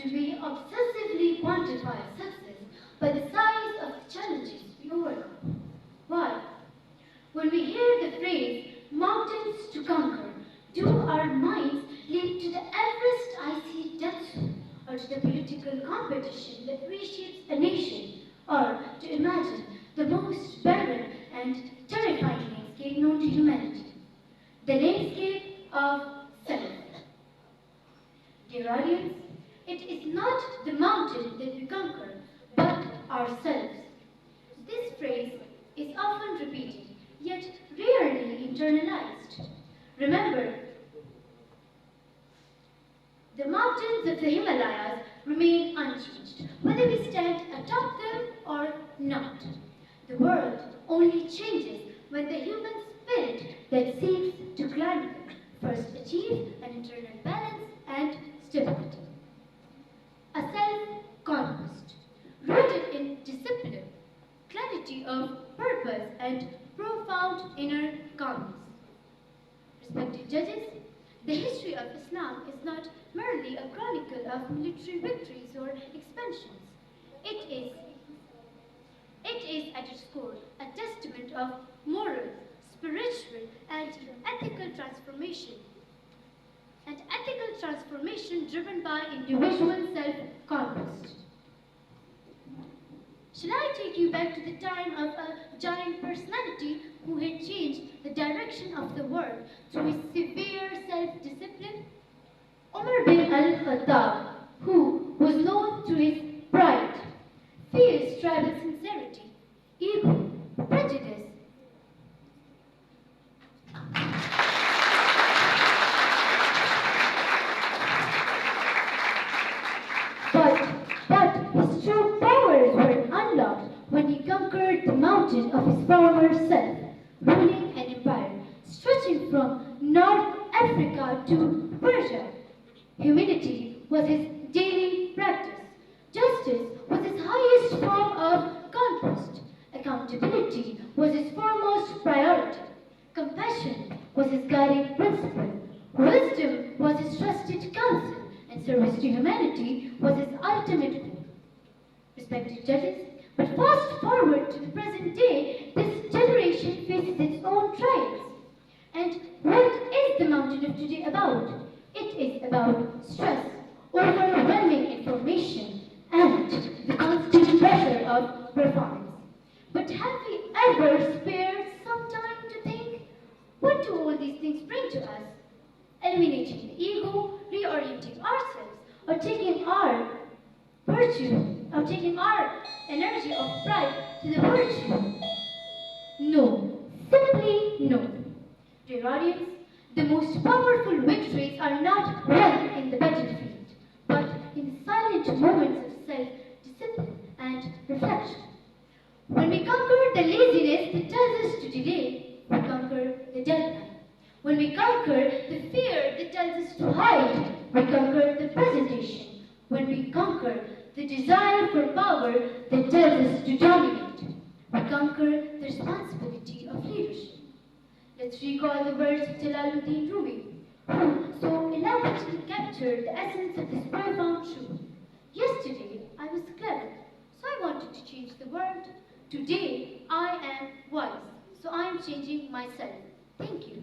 do we obsessively quantify success by the size of the challenges we overcome? Why? When we hear the phrase, mountains to conquer, do our minds leap to the Everest icy death zone, or to the political competition that reshapes a nation, or to imagine the most barren and terrifying landscape known to humanity, the landscape of self? Dear audience, it is not the mountain that we conquer, but ourselves. This phrase is often repeated, yet rarely internalized. Remember, the mountains of the Himalayas remain unchanged, whether we stand atop them or not. The world only changes when the human spirit that seeks to climb them first achieves an internal balance and stability. A self-conquest, rooted in discipline, clarity of purpose, and profound inner calmness. Respected judges, the history of Islam is not merely a chronicle of military victories or expansions. It is at its core a testament of moral, spiritual, and ethical transformation. An ethical transformation driven by individual self-conquest. Shall I take you back to the time of a giant personality who had changed the direction of the world through his severe self-discipline? Umar bin al-Khattab, who was known through his pride, fierce tribal sincerity, ego, prejudice, but his true powers were unlocked when he conquered the mountain of his former self, ruling an empire stretching from North Africa to Persia. Humility was his daily practice. Justice was his highest form of conquest. Accountability was his foremost priority. Compassion was his guiding principle. Wisdom was his trusted counsel, and service to humanity was his ultimate goal. Respected judges, but fast forward to the present day, this generation faces its own trials. And what is the mountain of today about? It is about stress, overwhelming information, and the constant pressure of performance. But have we ever spared some time to think, what do all these things bring to us? Eliminating the ego, reorienting ourselves, or taking our energy of pride to the virtue? No, simply no. Dear audience, the most powerful victories are not won in the battlefield, but in the silent moments of self-discipline and reflection. When we conquer the laziness that tells us to delay, we conquer the deadline. When we conquer the fear that tells us to hide, we conquer the presentation. When we conquer the desire for power that tells us to dominate, we conquer the responsibility of leadership. Let's recall the words of Jalaluddin Rumi, who so elaborately captured the essence of this profound truth. Yesterday, I was clever, so I wanted to change the world. Today, I am wise, so I am changing myself. Thank you.